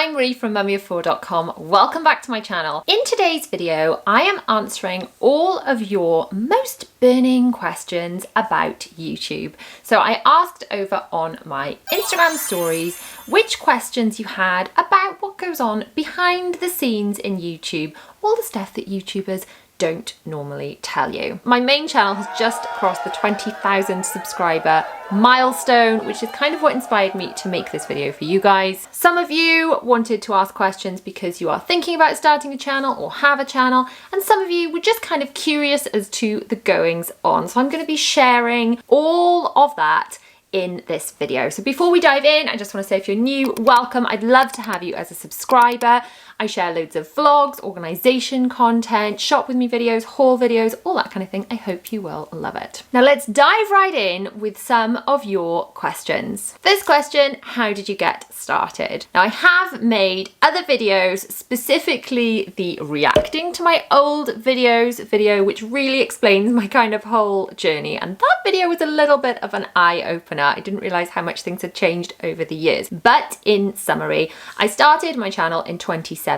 I'm Ree from mummyof4.com. Welcome back to my channel. In today's video, I am answering all of your most burning questions about YouTube. So I asked over on my Instagram stories which questions you had about what goes on behind the scenes in YouTube, all the stuff that YouTubers don't normally tell you. My main channel has just crossed the 20,000 subscriber milestone, which is kind of what inspired me to make this video for you guys. Some of you wanted to ask questions because you are thinking about starting a channel or have a channel, and some of you were just kind of curious as to the goings on. So I'm going to be sharing all of that in this video. So before we dive in, I just want to say if you're new, welcome. I'd love to have you as a subscriber. I share loads of vlogs, organization content, shop with me videos, haul videos, all that kind of thing. I hope you will love it. Now let's dive right in with some of your questions. First question, how did you get started? Now I have made other videos, specifically the reacting to my old videos video, which really explains my kind of whole journey. And that video was a little bit of an eye-opener. I didn't realize how much things had changed over the years. But in summary, I started my channel in 2017.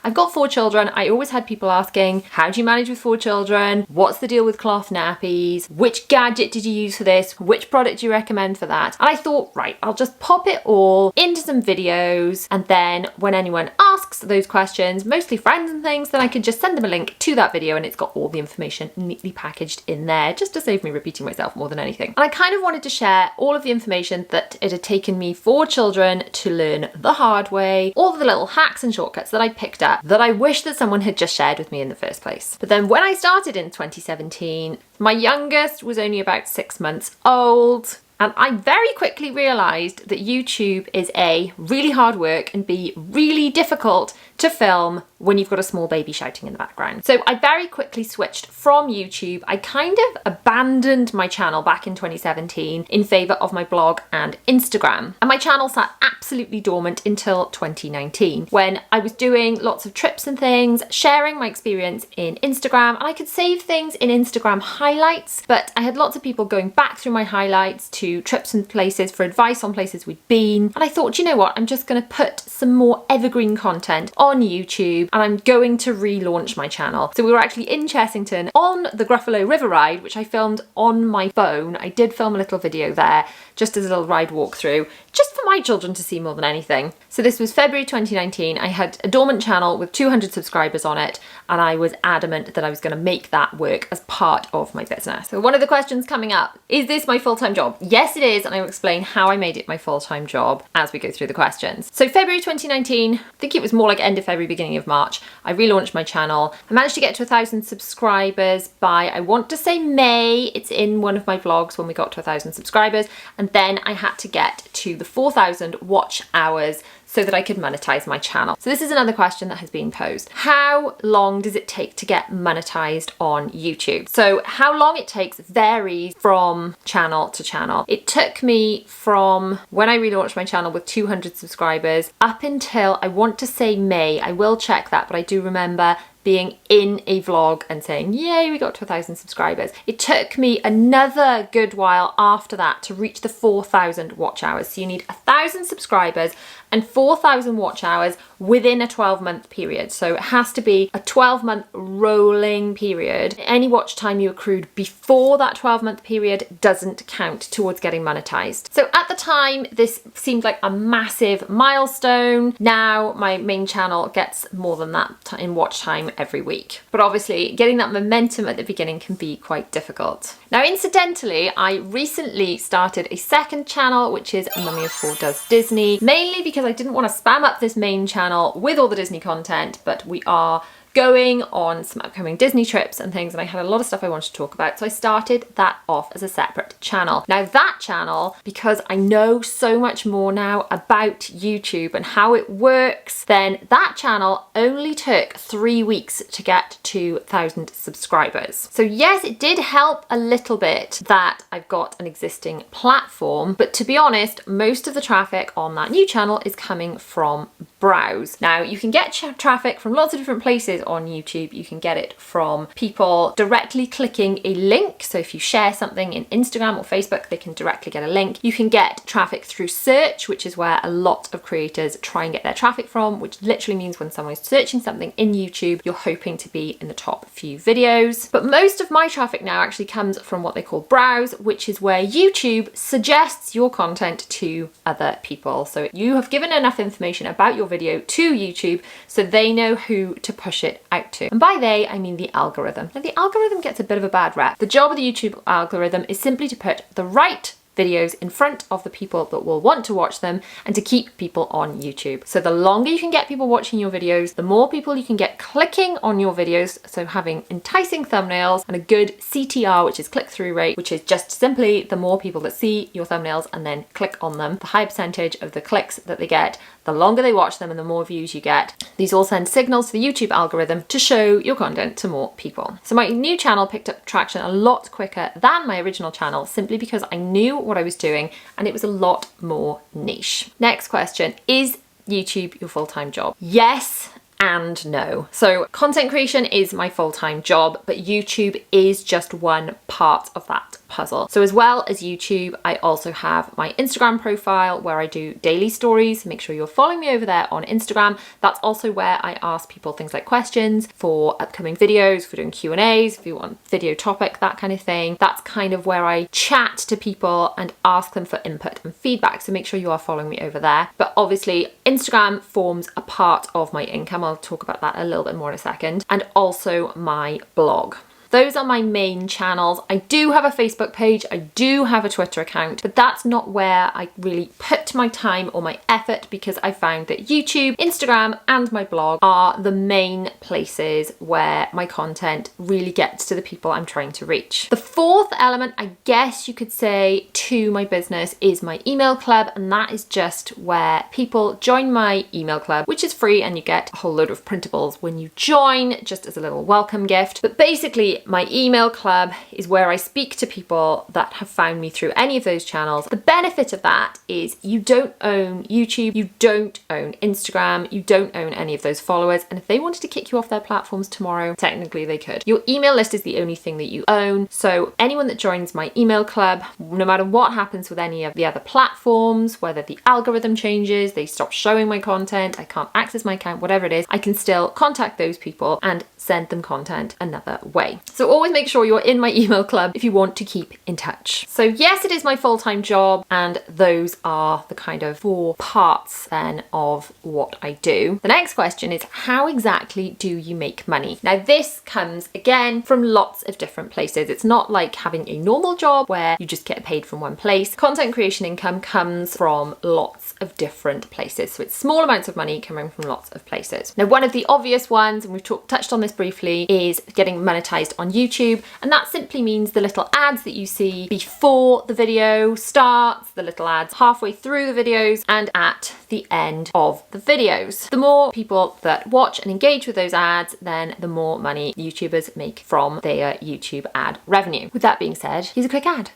I've got 4 children. I always had people asking, how do you manage with 4 children? What's the deal with cloth nappies? Which gadget did you use for this? Which product do you recommend for that? And I thought, right, I'll just pop it all into some videos. And then when anyone asks those questions, mostly friends and things, then I could just send them a link to that video and it's got all the information neatly packaged in there, just to save me repeating myself more than anything. And I kind of wanted to share all of the information that it had taken me 4 children to learn the hard way, all the little hacks and shortcuts that I picked up that I wish that someone had just shared with me in the first place. But then when I started in 2017, my youngest was only about 6 months old. And I very quickly realized that YouTube is A, really hard work, and B, really difficult to film when you've got a small baby shouting in the background. So I very quickly switched from YouTube. I kind of abandoned my channel back in 2017 in favor of my blog and Instagram. And my channel sat absolutely dormant until 2019 when I was doing lots of trips and things, sharing my experience in Instagram, and I could save things in Instagram highlights, but I had lots of people going back through my highlights to trips and places for advice on places we'd been. And I thought, you know what, I'm just going to put some more evergreen content on YouTube and I'm going to relaunch my channel. So we were actually in Chessington on the Gruffalo River ride, which I filmed on my phone. I did film a little video there just as a little ride walkthrough, just for my children to see more than anything. So this was February 2019. I had a dormant channel with 200 subscribers on it, and I was adamant that I was going to make that work as part of my business. So one of the questions coming up, is this my full-time job? Yes, it is, and I will explain how I made it my full-time job as we go through the questions. So February 2019, I think it was more like end of February, beginning of March, I relaunched my channel. I managed to get to 1,000 subscribers by, I want to say May. It's in one of my vlogs when we got to 1,000 subscribers. And then I had to get to the 4,000 watch hours so that I could monetize my channel. So this is another question that has been posed. How long does it take to get monetized on YouTube? So how long it takes varies from channel to channel. It took me from when I relaunched my channel with 200 subscribers up until, I want to say May. I will check that, but I do remember being in a vlog and saying, yay, we got to 1,000 subscribers. It took me another good while after that to reach the 4,000 watch hours. So you need 1,000 subscribers and 4,000 watch hours within a 12-month period. So it has to be a 12-month rolling period. Any watch time you accrued before that 12-month period doesn't count towards getting monetized. So at the time, this seemed like a massive milestone. Now my main channel gets more than that in watch time every week. But obviously getting that momentum at the beginning can be quite difficult. Now, incidentally, I recently started a second channel, which is Mummy of 4 Does Disney, mainly because I didn't want to spam up this main channel with all the Disney content, but we are going on some upcoming Disney trips and things, and I had a lot of stuff I wanted to talk about, so I started that off as a separate channel. Now that channel, because I know so much more now about YouTube and how it works, then that channel only took 3 weeks to get to 1,000 subscribers. So yes, it did help a little bit that I've got an existing platform, but to be honest, most of the traffic on that new channel is coming from browse. Now you can get traffic from lots of different places monetize on YouTube, you can get it from people directly clicking a link. So if you share something in Instagram or Facebook, they can directly get a link. You can get traffic through search, which is where a lot of creators try and get their traffic from, which literally means when someone is searching something in YouTube, you're hoping to be in the top few videos. But most of my traffic now actually comes from what they call browse, which is where YouTube suggests your content to other people. So you have given enough information about your video to YouTube so they know who to push it out to. And by they, I mean the algorithm. Now, the algorithm gets a bit of a bad rep. The job of the YouTube algorithm is simply to put the right videos in front of the people that will want to watch them and to keep people on YouTube. So the longer you can get people watching your videos, the more people you can get clicking on your videos. So having enticing thumbnails and a good CTR, which is click-through rate, which is just simply the more people that see your thumbnails and then click on them, the higher percentage of the clicks that they get, the longer they watch them and the more views you get. These all send signals to the YouTube algorithm to show your content to more people. So my new channel picked up traction a lot quicker than my original channel simply because I knew what I was doing and it was a lot more niche. Next question, is YouTube your full-time job? Yes and no. So content creation is my full-time job, but YouTube is just one part of that puzzle. So as well as YouTube, I also have my Instagram profile where I do daily stories. Make sure you're following me over there on Instagram. That's also where I ask people things like questions for upcoming videos, for doing Q&As, if you want video topic, that kind of thing. That's kind of where I chat to people and ask them for input and feedback. So make sure you are following me over there. But obviously Instagram forms a part of my income. I'll talk about that a little bit more in a second. And also my blog. Those are my main channels. I do have a Facebook page, I do have a Twitter account, but that's not where I really put my time or my effort because I found that YouTube, Instagram, and my blog are the main places where my content really gets to the people I'm trying to reach. The fourth element, I guess you could say, to my business is my email club, and that is just where people join my email club, which is free and you get a whole load of printables when you join, just as a little welcome gift. But basically, my email club is where I speak to people that have found me through any of those channels. The benefit of that is you don't own YouTube, you don't own Instagram, you don't own any of those followers, and if they wanted to kick you off their platforms tomorrow, technically they could. Your email list is the only thing that you own, so anyone that joins my email club, no matter what happens with any of the other platforms, whether the algorithm changes, they stop showing my content, I can't access my account, whatever it is, I can still contact those people and send them content another way. So always make sure you're in my email club if you want to keep in touch. So yes, it is my full-time job, and those are the kind of 4 parts then of what I do. The next question is, how exactly do you make money? Now this comes again from lots of different places. It's not like having a normal job where you just get paid from one place. Content creation income comes from lots of different places. So it's small amounts of money coming from lots of places. Now one of the obvious ones, and we've touched on this briefly, is getting monetized on YouTube, and that simply means the little ads that you see before the video starts, the little ads halfway through the videos, and at the end of the videos. The more people that watch and engage with those ads, then the more money YouTubers make from their YouTube ad revenue. With that being said, here's a quick ad.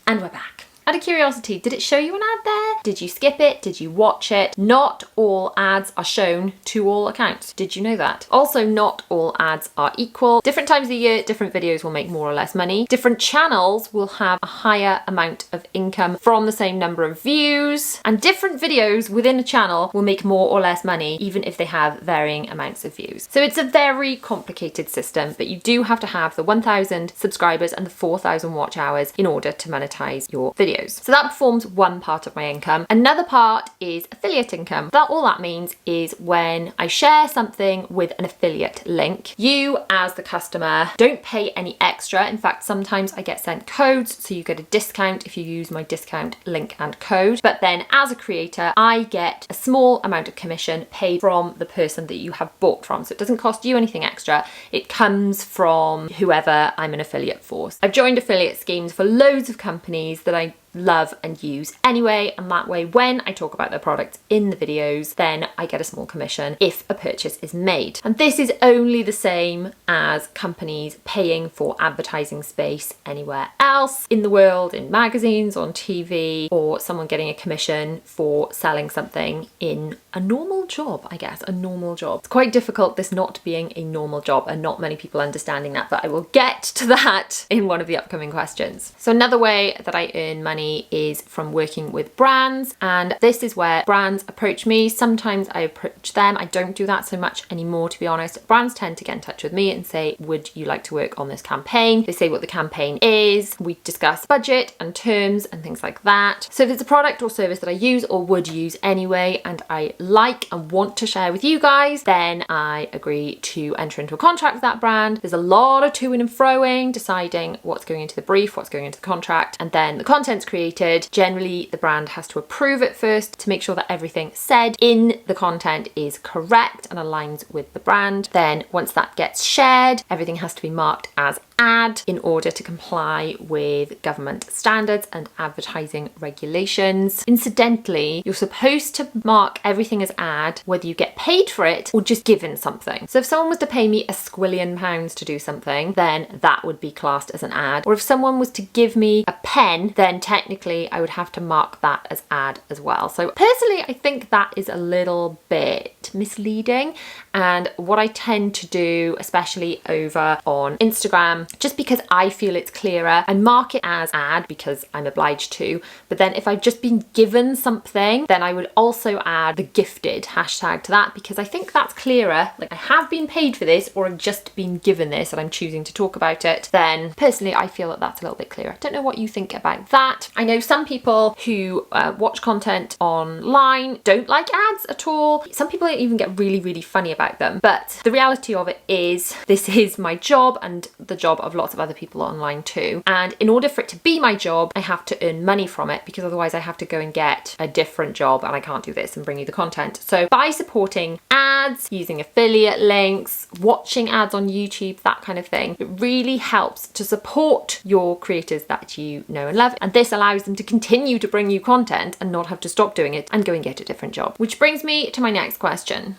And we're back. Out of curiosity, did it show you an ad there? Did you skip it? Did you watch it? Not all ads are shown to all accounts. Did you know that? Also, not all ads are equal. Different times of the year, different videos will make more or less money. Different channels will have a higher amount of income from the same number of views. And different videos within a channel will make more or less money, even if they have varying amounts of views. So it's a very complicated system, but you do have to have the 1,000 subscribers and the 4,000 watch hours in order to monetize your videos. So that forms one part of my income. Another part is affiliate income. All that means is when I share something with an affiliate link, you as the customer don't pay any extra. In fact, sometimes I get sent codes, so you get a discount if you use my discount link and code. But then as a creator, I get a small amount of commission paid from the person that you have bought from. So it doesn't cost you anything extra. It comes from whoever I'm an affiliate for. I've joined affiliate schemes for loads of companies that I love and use anyway, and that way when I talk about their products in the videos, then I get a small commission if a purchase is made. And this is only the same as companies paying for advertising space anywhere else in the world, in magazines, on TV, or someone getting a commission for selling something in a normal job, I guess, a normal job. It's quite difficult, this not being a normal job, and not many people understanding that, but I will get to that in one of the upcoming questions. So another way that I earn money is from working with brands, and this is where brands approach me. Sometimes I approach them. I don't do that so much anymore, to be honest. Brands tend to get in touch with me and say, would you like to work on this campaign? They say what the campaign is. We discuss budget and terms and things like that. So if it's a product or service that I use or would use anyway, and I like and want to share with you guys, then I agree to enter into a contract with that brand. There's a lot of to-ing and fro-ing, deciding what's going into the brief, what's going into the contract, and then the content's created. Generally, the brand has to approve it first to make sure that everything said in the content is correct and aligns with the brand. Then once that gets shared, everything has to be marked as ad in order to comply with government standards and advertising regulations. Incidentally, you're supposed to mark everything as ad, whether you get paid for it or just given something. So if someone was to pay me £1 squillion to do something, then that would be classed as an ad. Or if someone was to give me a pen, then technically I would have to mark that as ad as well. So personally, I think that is a little bit misleading. And what I tend to do, especially over on Instagram, just because I feel it's clearer, I mark it as ad because I'm obliged to. But then if I've just been given something, then I would also add the gifted hashtag to that, because I think that's clearer. Like, I have been paid for this or I've just been given this and I'm choosing to talk about it. Then personally, I feel that that's a little bit clearer. I don't know what you think about that. I know some people who watch content online don't like ads at all. Some people even get really funny about them. But the reality of it is, this is my job and the job of lots of other people online too. And in order for it to be my job, I have to earn money from it, because otherwise I have to go and get a different job and I can't do this and bring you the content. So by supporting ads, using affiliate links, watching ads on YouTube, that kind of thing, it really helps to support your creators that you know and love. And this allows them to continue to bring you content and not have to stop doing it and go and get a different job. Which brings me to my next question,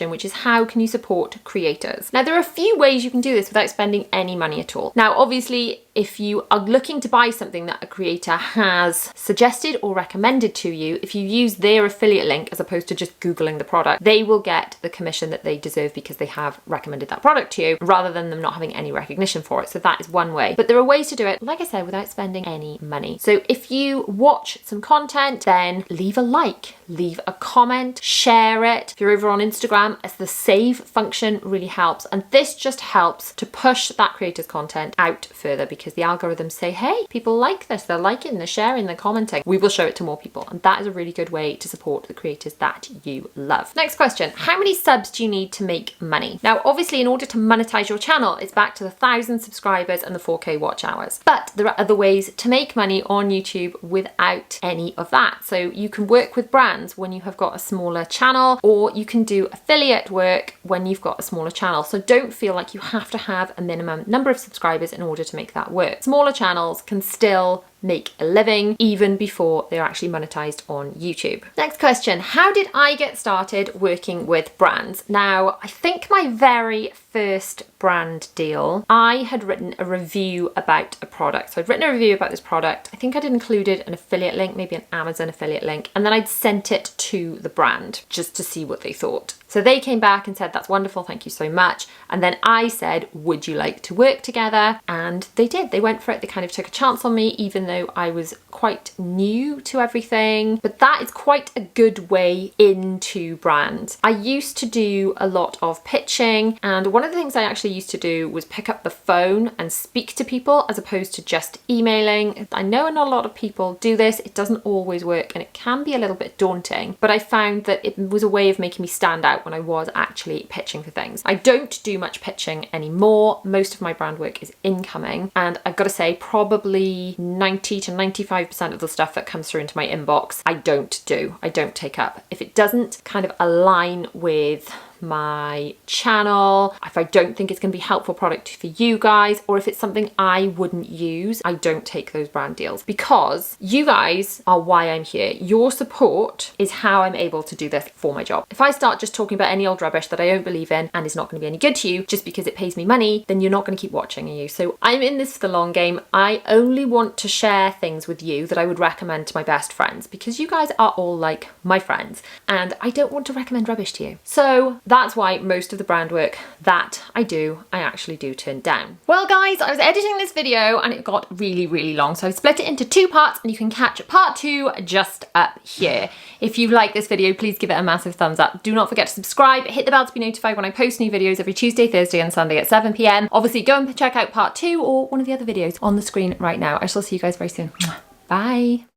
which is how can you support creators? Now, there are a few ways you can do this without spending any money at all. Now, obviously, if you are looking to buy something that a creator has suggested or recommended to you, if you use their affiliate link as opposed to just Googling the product, they will get the commission that they deserve because they have recommended that product to you, rather than them not having any recognition for it. So that is one way. But there are ways to do it, like I said, without spending any money. So if you watch some content, then leave a like, leave a comment, share it. If you're over on Instagram, as the save function really helps. And this just helps to push that creator's content out further, because the algorithms say, hey, people like this, they're liking, they're sharing, they're commenting. We will show it to more people. And that is a really good way to support the creators that you love. Next question, how many subs do you need to make money? Now, obviously, in order to monetize your channel, it's back to the 1,000 subscribers and the 4K watch hours. But there are other ways to make money on YouTube without any of that. So you can work with brands when you have got a smaller channel, or you can do affiliate work when you've got a smaller channel. So don't feel like you have to have a minimum number of subscribers in order to make that work. Smaller channels can still make a living even before they're actually monetized on YouTube. Next question, how did I get started working with brands? Now, I think my very first brand deal, I had written a review about a product. So I'd written a review about this product. I think I'd included an affiliate link, maybe an Amazon affiliate link, and then I'd sent it to the brand just to see what they thought. So they came back and said, that's wonderful, thank you so much. And then I said, would you like to work together? And they did. They went for it. They kind of took a chance on me, even though I was quite new to everything. But that is quite a good way into brand. I used to do a lot of pitching, and one of the things I actually used to do was pick up the phone and speak to people as opposed to just emailing. I know not a lot of people do this. It doesn't always work and it can be a little bit daunting, but I found that it was a way of making me stand out when I was actually pitching for things. I don't do much pitching anymore. Most of my brand work is incoming, and I've got to say probably 90 to 95% of the stuff that comes through into my inbox I don't take up. If it doesn't kind of align with my channel, if I don't think it's going to be helpful product for you guys, or if it's something I wouldn't use, I don't take those brand deals, because you guys are why I'm here. Your support is how I'm able to do this for my job. If I start just talking about any old rubbish that I don't believe in and is not going to be any good to you just because it pays me money, then you're not going to keep watching, are you? So I'm in this for the long game. I only want to share things with you that I would recommend to my best friends, because you guys are all like my friends and I don't want to recommend rubbish to you. So that's why most of the brand work that I do, I actually do turn down. Well guys, I was editing this video and it got really, really long. So I split it into 2 parts and you can catch part 2 just up here. If you like this video, please give it a massive thumbs up. Do not forget to subscribe, hit the bell to be notified when I post new videos every Tuesday, Thursday and Sunday at 7 p.m. Obviously go and check out part 2 or one of the other videos on the screen right now. I shall see you guys very soon. Bye.